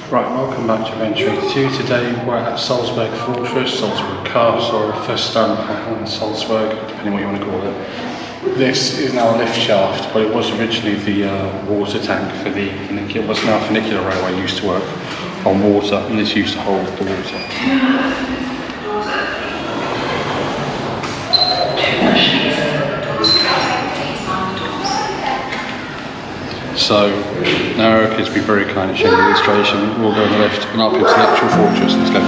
Right, welcome back to Adventure 82. Today we're at Salzburg Fortress, Salzburg Castle, first Salzburg, depending what you want to call it. This is now a lift shaft, but it was originally the water tank for the funicular. What's now funicular railway used to work on water, and this used to hold the water. So now Eric has been very kind of showing the illustration. We'll go on the lift and up into the actual fortress. Let's go.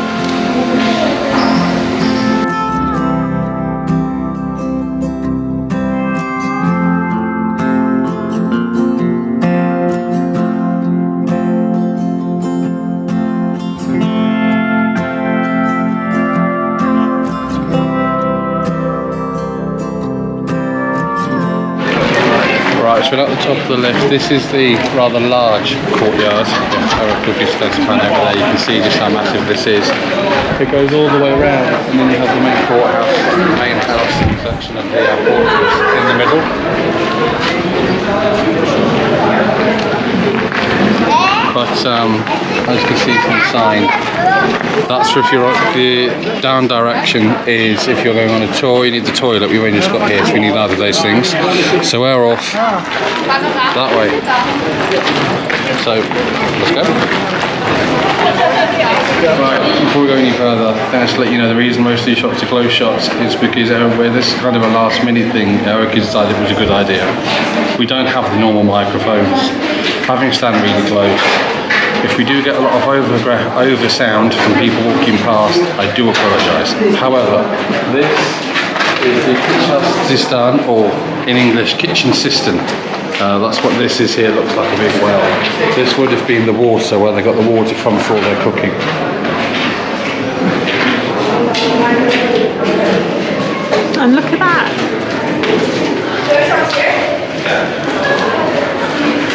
Right, so we're at the top of the lift. This is the rather large courtyard. Eric will just go to pan over there. You can see just how massive this is. It goes all the way around, and then you have the main courthouse, the main house section of the fortress in the middle. But as you can see from the sign, that's for if you're the down direction is if you're going on a tour, you need the toilet. We've only just got here, so we need either of those things. So we're off that way. So let's go. Right, before we go any further, just to let you know the reason most of these shops are closed shots is because where this is kind of a last minute thing, Eric decided it was a good idea. We don't have the normal microphones. Having stand really close. If we do get a lot of over sound from people walking past, I do apologise. However, this is the Kistan, or in English, kitchen cistern. That's what this is here, looks like a big well. This would have been the water, where they got the water from for all their cooking. And look at that!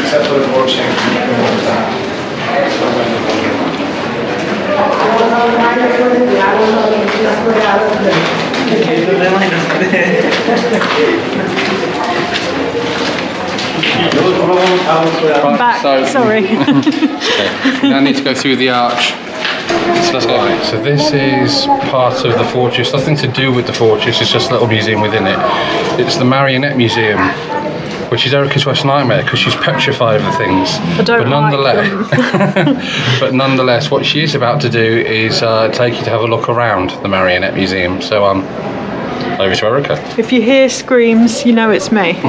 Except for the watching. I'm back, so, sorry. Okay. Now I need to go through the arch. So let's go. Right, so this is part of the fortress, nothing to do with the fortress, it's just a little museum within it. It's the Marionette Museum, which is Erica's worst nightmare because she's petrified of the things. I don't like them. But nonetheless, what she is about to do is take you to have a look around the Marionette Museum. So over to Erica. If you hear screams, you know it's me.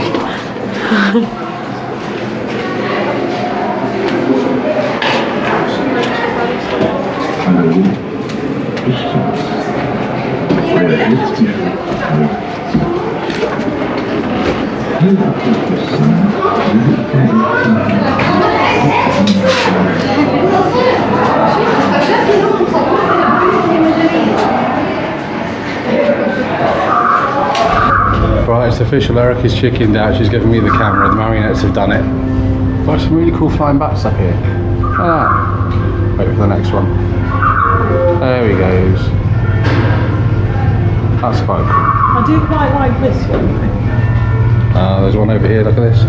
Right, it's official. Eric is chickened out. She's giving me the camera. The marionettes have done it. Got some really cool flying bats up here. Look at that. Wait for the next one. There he goes. That's quite cool. I do quite like this one. There's one over here. Look at this.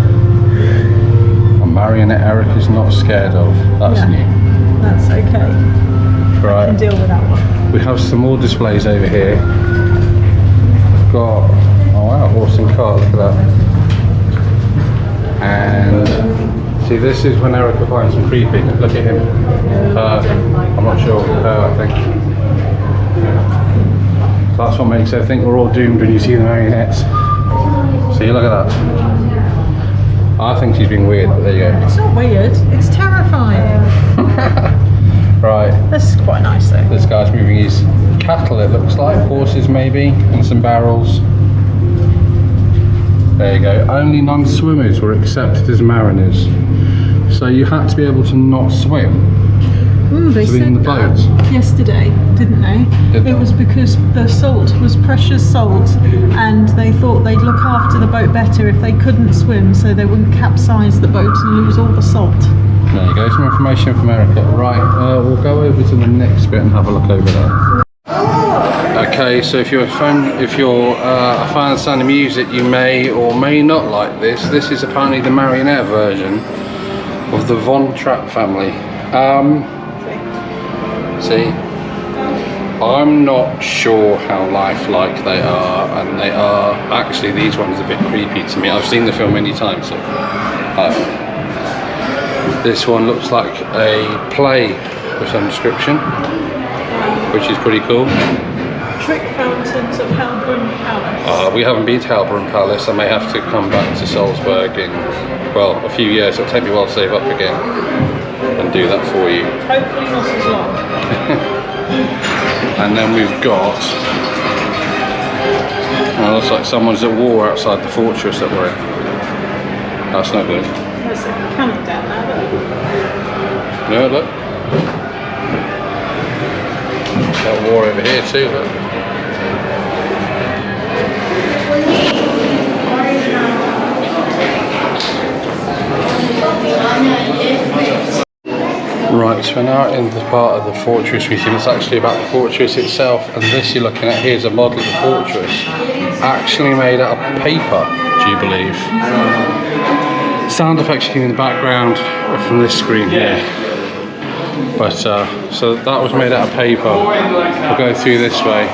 A marionette Eric is not scared of. That's new. That's okay. Right. I can deal with that one. We have some more displays over here. We've got, oh wow, horse and cart, look at that. And see, this is when Erica finds them creepy. Look at him. I'm not sure, I think. That's what makes her think we're all doomed when you see the marionettes. See, look at that. I think she's being weird, but there you go. It's not weird, it's terrifying. Right. This is quite nice though. This guy's moving his cattle, it looks like. Horses maybe, and some barrels. There you go. Only non-swimmers were accepted as mariners. So you had to be able to not swim They to be in the said boat. that yesterday, didn't they? Did It they? was because the salt was precious salt, and they thought they'd look after the boat better if they couldn't swim, so they wouldn't capsize the boat and lose all the salt. There you go, some information from Erica. Right, we'll go over to the next bit and have a look over there. Okay, so if you're a fan of sound of music, you may or may not like this. This is apparently the marionette version of the Von Trapp family. See? I'm not sure how lifelike they are, and they are actually, these ones are a bit creepy to me. I've seen the film many times, so this one looks like a play of some description, which is pretty cool. Trick Fountains of Helbrunn Palace. We haven't been to Helbrunn Palace. I may have to come back to Salzburg in, well, a few years. It'll take me a while to save up again and do that for you. Hopefully not as long. And then we've got, well, it looks like someone's at war outside the fortress that we're in. That's not good. There's a camp down there, look. No, look. Got war over here too, look. Right, so we're now in the part of the fortress museum. It's actually about the fortress itself, and this you're looking at here is a model of the fortress, actually made out of paper, do you believe? Sound effects in the background are from this screen here. But, so that was made out of paper. We'll go through this way.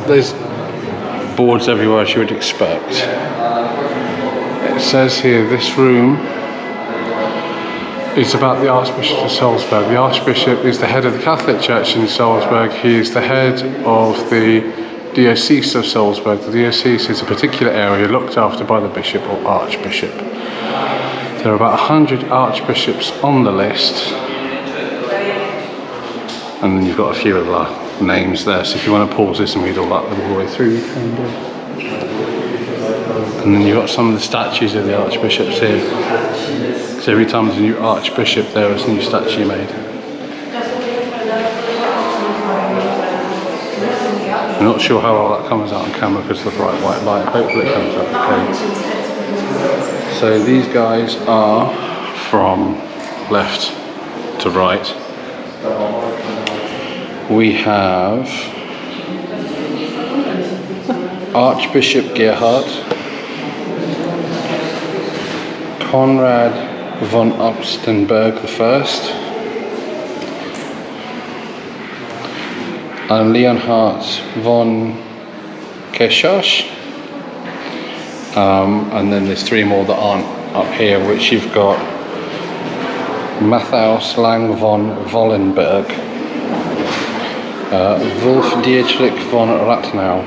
There's boards everywhere as you would expect. It says here, this room is about the Archbishop of Salzburg. The Archbishop is the head of the Catholic Church in Salzburg. He is the head of the Diocese of Salzburg. The diocese is a particular area looked after by the bishop or archbishop. There are about 100 archbishops on the list. And then you've got a few of the names there. So if you want to pause this and read all that all the way through, you can do. And then you've got some of the statues of the archbishops here. So every time there's a new archbishop, there is a new statue made. I'm not sure how well that comes out on camera because of the bright white light. Hopefully it comes out okay. So these guys are from left to right. We have Archbishop Gerhard, Konrad von Obstenberg I, and Leonhard von Kerschosch, and then there's three more that aren't up here, which you've got Matthäus Lang von Wallenberg, Wolf Dietrich von Rathenau,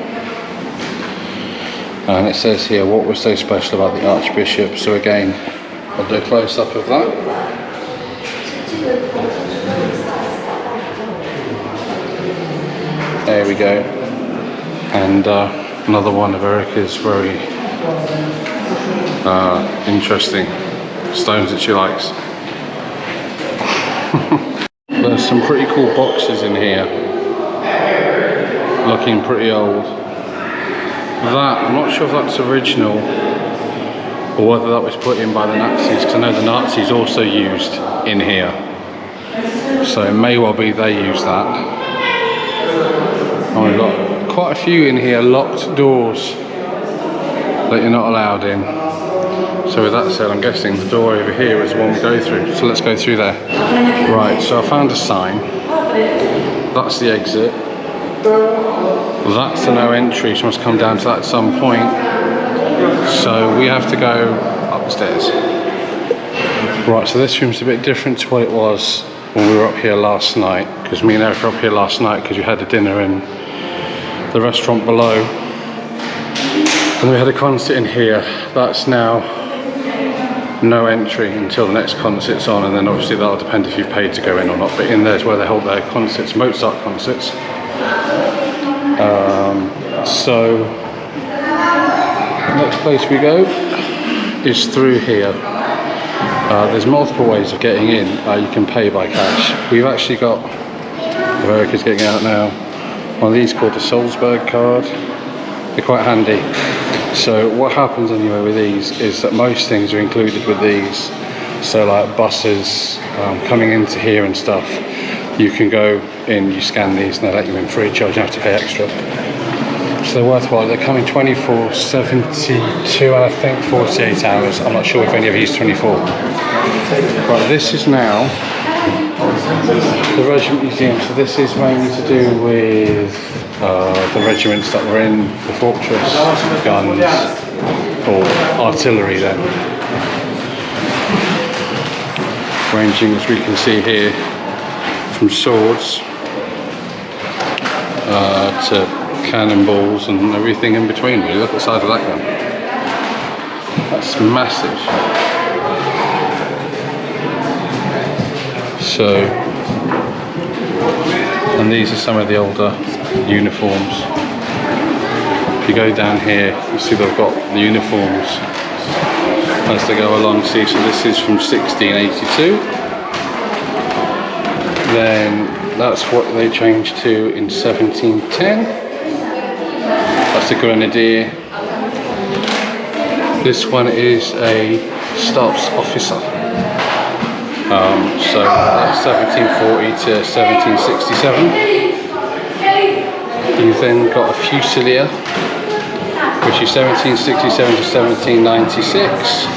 and it says here what was so special about the Archbishop. So again, I'll do a close-up of that. There we go. And another one of Erica's very interesting stones that she likes. There's some pretty cool boxes in here, looking pretty old. That, I'm not sure if that's original or whether that was put in by the Nazis, because I know the Nazis also used in here. So it may well be they used that. And we've got quite a few in here, locked doors that you're not allowed in. So with that said, I'm guessing the door over here is the one we go through. So let's go through there. Right, so I found a sign. That's the exit. That's the no entry, so must come down to that at some point. So we have to go upstairs. Right, so this room's a bit different to what it was when we were up here last night, because me and Eric were up here last night because we had a dinner in the restaurant below. And we had a concert in here. That's now no entry until the next concert's on, and then obviously that'll depend if you've paid to go in or not, but in there's where they hold their concerts, Mozart concerts. So the next place we go is through here. There's multiple ways of getting in. You can pay by cash. We've actually got, Erica's getting out now, one of these called the Salzburg card. They're quite handy. So what happens anyway with these is that most things are included with these. So like buses coming into here and stuff, you can go in, you scan these and they let you in free of charge, you have to pay extra. So they're worthwhile. They're coming 24, 72 and I think 48 hours. I'm not sure if any of you use 24. Right, this is now the Regiment Museum. So this is mainly to do with the regiments that were in the fortress, guns, or artillery then. Ranging, as we can see here, from swords to cannonballs and everything in between really. Look at the size of that gun. That's massive. So, and these are some of the older uniforms. If you go down here, you see they've got the uniforms as they go along. See, so this is from 1682. Then that's what they changed to in 1710. That's a grenadier. This one is a staff's officer. So that's 1740 to 1767. You've then got a fusilier, which is 1767 to 1796.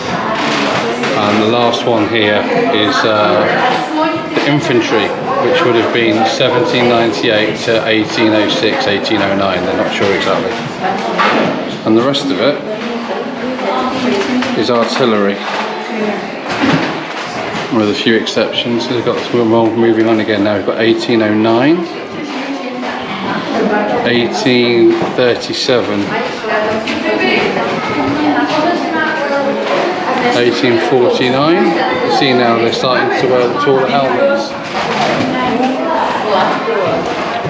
And the last one here is the infantry, which would have been 1798 to 1806, 1809. They're not sure exactly. And the rest of it is artillery, with a few exceptions. We've got moving on again now. We've got 1809, 1837, 1849. See now they're starting to wear the taller helmets.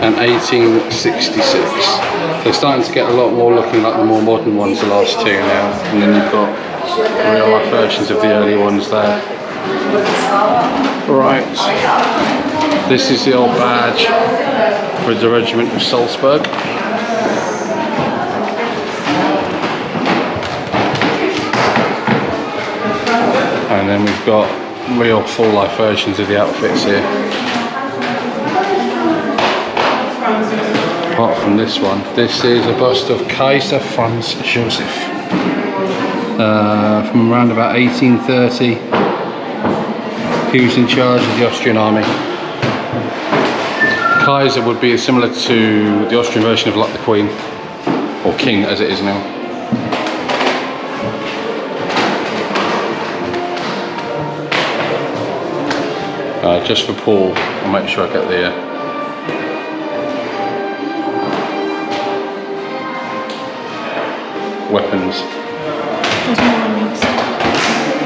And 1866. They're starting to get a lot more looking like the more modern ones, the last two now. And then you've got real life versions of the early ones there. Right, this is the old badge for the regiment of Salzburg. And then we've got real full life versions of the outfits here. Apart from this one, this is a bust of Kaiser Franz Joseph from around about 1830. He was in charge of the Austrian army. Kaiser would be similar to the Austrian version of like the Queen, or King as it is now. Just for Paul, I'll make sure I get the weapons.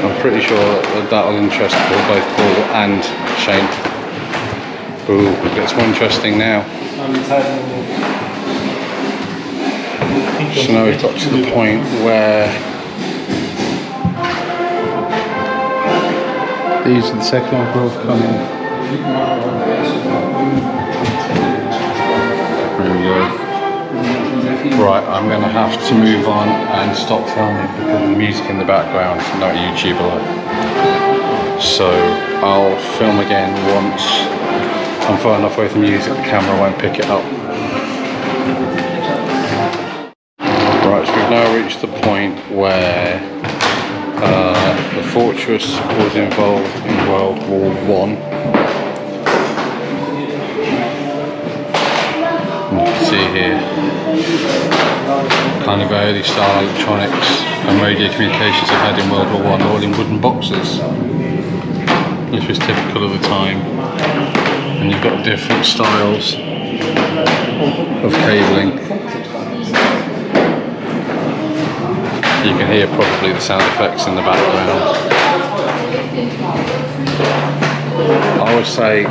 I'm pretty sure that'll interest both Paul and Shane. Ooh, it gets more interesting now. So now we've got to the point where these are the second one both coming. There we go. Right, I'm going to have to move on and stop filming because of the music in the background, not YouTube alone. So I'll film again once I'm far enough away from music the camera won't pick it up. Right, so we've now reached the point where the fortress was involved in World War I. You can see here kind of early style electronics and radio communications they had in World War I, all in wooden boxes, which was typical of the time. And you've got different styles of cabling. You can hear probably the sound effects in the background. I would say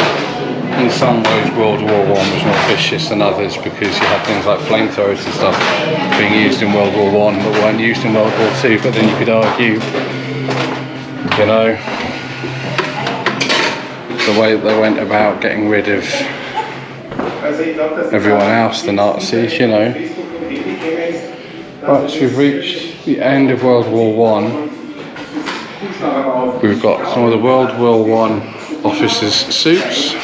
in some ways World War I was more vicious than others because you had things like flamethrowers and stuff being used in World War I that weren't used in World War II, but then you could argue, you know, the way that they went about getting rid of everyone else, the Nazis, you know. Right, so we've reached the end of World War I. We've got some of the World War I officers' suits.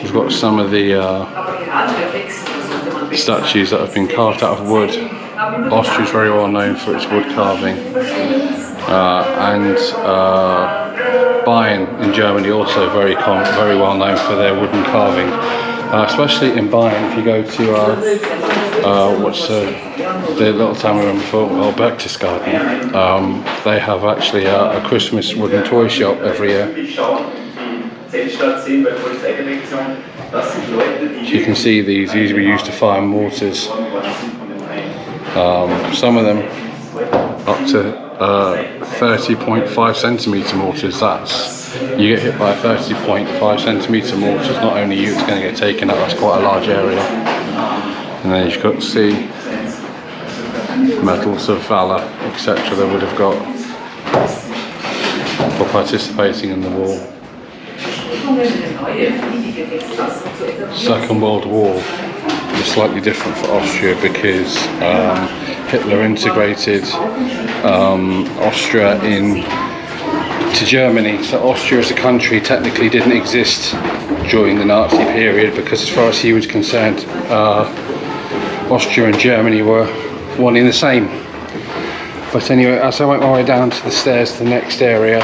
We've got some of the statues that have been carved out of wood. Austria is very well known for its wood carving. And Bayern in Germany, also very well known for their wooden carving. Especially in Bayern, if you go to what's the little town we went before, Berchtesgaden, they have actually a Christmas wooden toy shop every year. So you can see these were used to fire mortars. Some of them up to 30.5 centimetre mortars. You get hit by a 30.5 centimetre mortar, it's not only you it's going to get taken up, that's quite a large area. And then you've got to see medals of valour, etc. they would have got for participating in the war. Second World War is slightly different for Austria because Hitler integrated Austria to Germany. So Austria as a country technically didn't exist during the Nazi period because as far as he was concerned, Austria and Germany were one in the same. But anyway, as I went my way down to the stairs to the next area,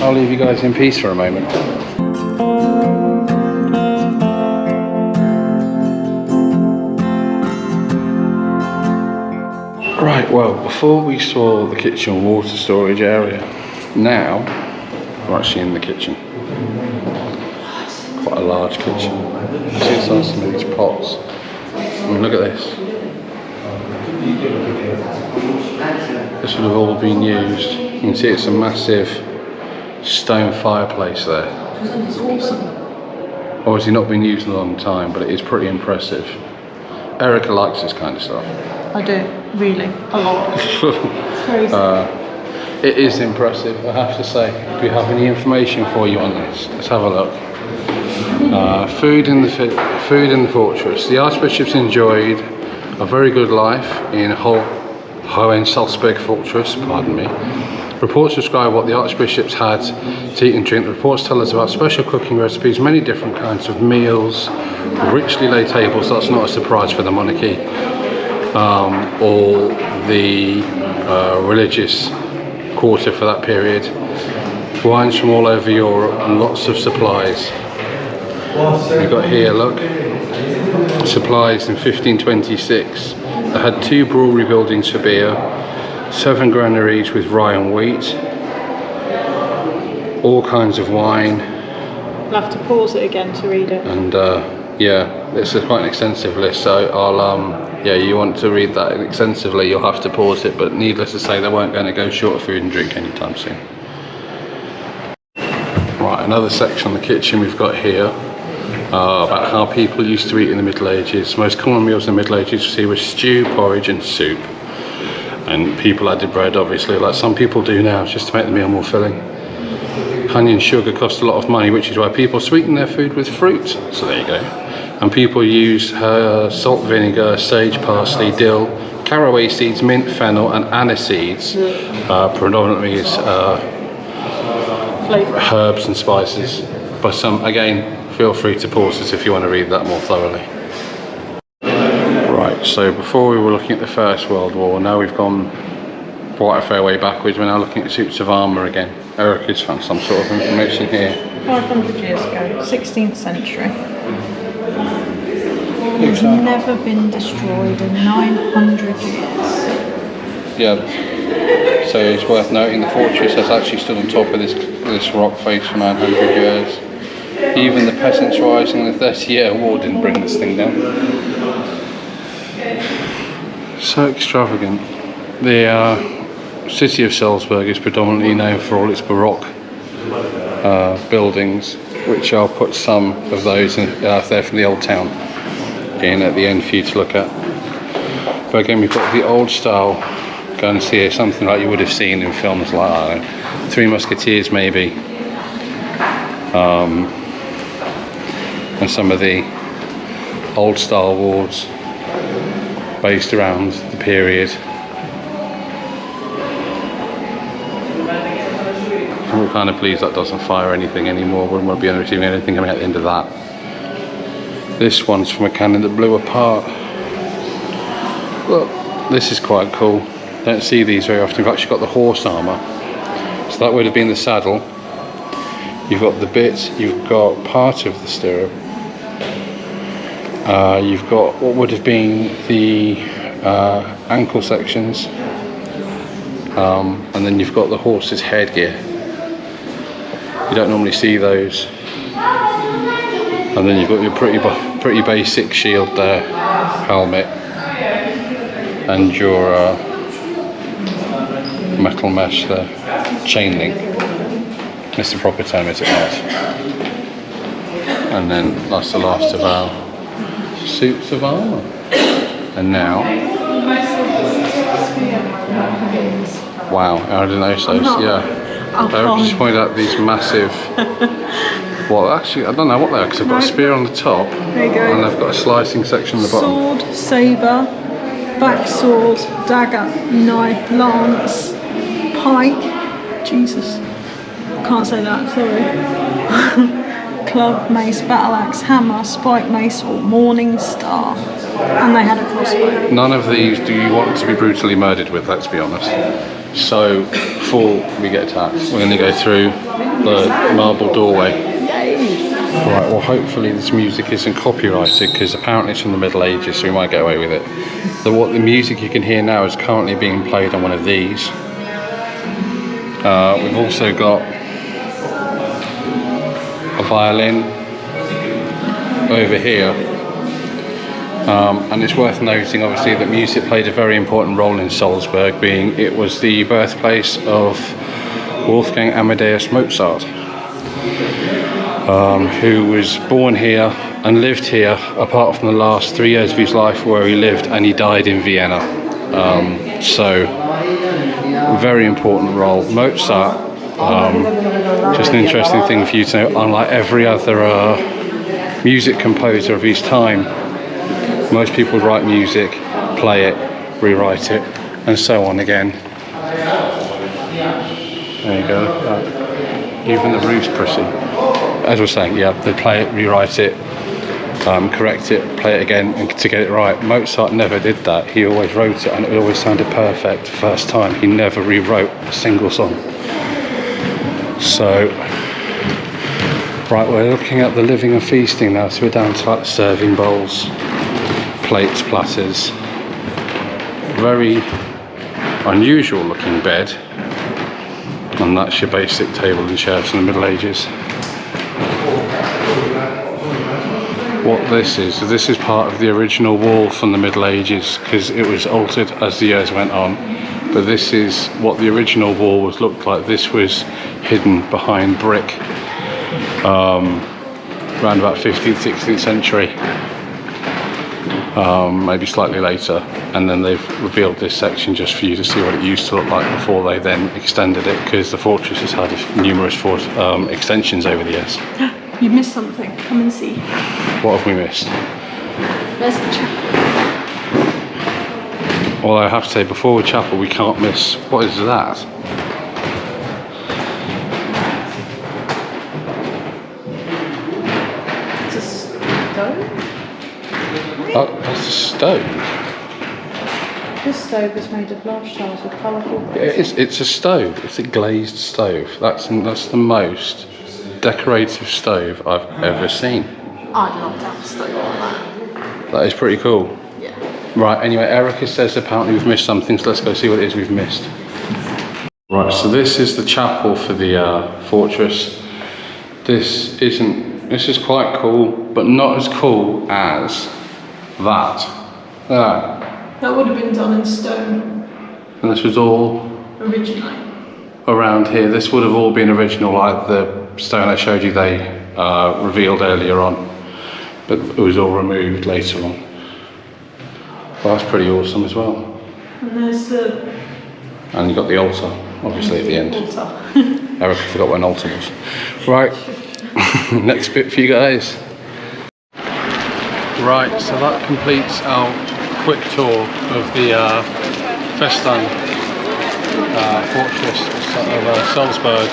I'll leave you guys in peace for a moment. Right, well, before we saw the kitchen water storage area, now we're actually in the kitchen. Quite a large kitchen. You see some of these pots. I mean, look at this. This would have all been used. You can see it's a massive stone fireplace there. Obviously not been used in a long time, but it is pretty impressive. Erica likes this kind of stuff. I do, really, a lot. It's crazy. It is impressive, I have to say. Do we have any information for you on this? Let's have a look. Food in the fortress. The archbishops enjoyed a very good life in Salzburg fortress, pardon me. Reports describe what the archbishops had to eat and drink. The reports tell us about special cooking recipes, many different kinds of meals, richly laid tables. That's not a surprise for the monarchy. Or the religious quarter for that period. Wines from all over Europe and lots of supplies. We've got here, look, supplies in 1526. They had 2 brewery buildings for beer, 7 granaries with rye and wheat, all kinds of wine. I'll have to pause it again to read it. And yeah, this is quite an extensive list, so you want to read that extensively, you'll have to pause it, but needless to say, they weren't going to go short of food and drink anytime soon. Right, another section on the kitchen we've got here. About how people used to eat in the Middle Ages. Most common meals in the Middle Ages you see were stew, porridge and soup. And people added bread, obviously, like some people do now, just to make the meal more filling. Honey and sugar cost a lot of money, which is why people sweeten their food with fruit. So there you go. And people use salt, vinegar, sage, parsley, dill, caraway seeds, mint, fennel and anise seeds. Predominantly is herbs and spices. But some, again, feel free to pause this if you want to read that more thoroughly. Right, so before we were looking at the First World War, now we've gone quite a fair way backwards. We're now looking at suits of armour again. Erica's found some sort of information here. 500 years ago, 16th century. It's never been destroyed in 900 years. Yeah, so it's worth noting the fortress has actually stood on top of this rock face for 900 years. Even the peasants rising in the 30-year war didn't bring this thing down. So extravagant. The city of Salzburg is predominantly known for all its Baroque buildings, which I'll put some of those in, there from the old town in at the end for you to look at. But again, we've got the old style. Go and see here, something like you would have seen in films like, I don't know, Three Musketeers maybe. And some of the old style wards based around the period. We're kind of pleased that doesn't fire anything anymore. We won't be receiving anything coming at the end of that. This one's from a cannon that blew apart. Look, this is quite cool. Don't see these very often. We've actually got the horse armour. So So that would have been the saddle. You've got the bit, you've got part of the stirrup. You've got what would have been the ankle sections. And then you've got the horse's headgear. You don't normally see those. And then you've got your pretty basic shield there, helmet, and your metal mesh there, chain link. It's the proper term, is it not? And then that's the last of our suits of armour. And now, wow, I didn't notice those. Yeah. I just pointed out these massive. Well, actually, I don't know what they are because I've got a spear on the top. There you go. And I've got a slicing section on the bottom. Sword, sabre, back sword, dagger, knife, lance, pike. Jesus, can't say that. Sorry. Club, mace, battle axe, hammer, spike mace, or morning star. And they had a crossbow. None of these do you want to be brutally murdered with, let's be honest. So, before we get attacked, we're going to go through the marble doorway. Right, well hopefully this music isn't copyrighted because apparently it's from the Middle Ages, so we might get away with it. The music you can hear now is currently being played on one of these. We've also got a violin over here. And it's worth noting obviously that music played a very important role in Salzburg, being it was the birthplace of Wolfgang Amadeus Mozart, who was born here and lived here apart from the last 3 years of his life where he lived, and he died in Vienna. So very important role. Mozart, just an interesting thing for you to know, unlike every other music composer of his time, most people would write music, play it, rewrite it, and so on again. There you go. Even the Bruce Prissy. As I was saying, yeah, they play it, rewrite it, correct it, play it again, and to get it right. Mozart never did that. He always wrote it, and it always sounded perfect the first time. He never rewrote a single song. So, right, we're looking at the living and feasting now, so we're down to like serving bowls, plates, platters. Very unusual looking bed, and that's your basic table and chairs from the Middle Ages. What this is part of the original wall from the Middle Ages, because it was altered as the years went on, but this is what the original wall looked like. This was hidden behind brick around about 15th, 16th century, maybe slightly later, and then they've revealed this section just for you to see what it used to look like before they then extended it, because the fortress has had numerous extensions over the years. You missed something. Come and see. What have we missed? There's the chapel. Although I have to say, before the chapel we can't miss, what is that? It's a stove? Oh, that's a stove. This stove is made of large tiles with colourful bits. It's a stove. It's a glazed stove. That's the most decorative stove I've ever seen. I'd love to have a stove like that. That is pretty cool. Yeah. Right, anyway, Erica says apparently we've missed something, so let's go see what it is we've missed. Right, so this is the chapel for the fortress. This is quite cool, but not as cool as that. That would have been done in stone. And this was all Originally. around here. This would have all been original, like the stone I showed you they revealed earlier on, but it was all removed later on. Well, that's pretty awesome as well. And there's the... And you got the altar, obviously, at the end. Altar. Erica forgot what an altar was. Right, next bit for you guys. Right, so that completes our quick tour of the Festung fortress of Salzburg.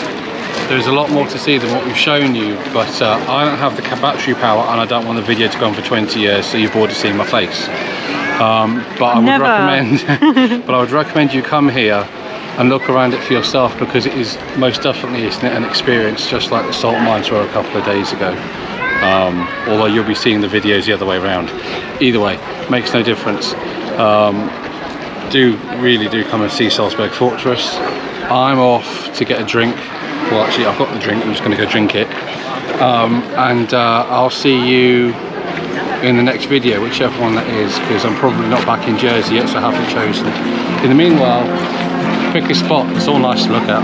There's a lot more to see than what we've shown you, but I don't have the battery power and I don't want the video to go on for 20 years, so you're bored of seeing my face. But I would recommend, you come here and look around it for yourself, because it is most definitely an experience, just like the salt mines were a couple of days ago. Although you'll be seeing the videos the other way around. Either way, makes no difference. Really do come and see Salzburg Fortress. I'm off to get a drink. Well, actually, I've got the drink. I'm just going to go drink it. And I'll see you in the next video, whichever one that is, because I'm probably not back in Jersey yet, so I haven't chosen. In the meanwhile, pick a spot. It's all nice to look at.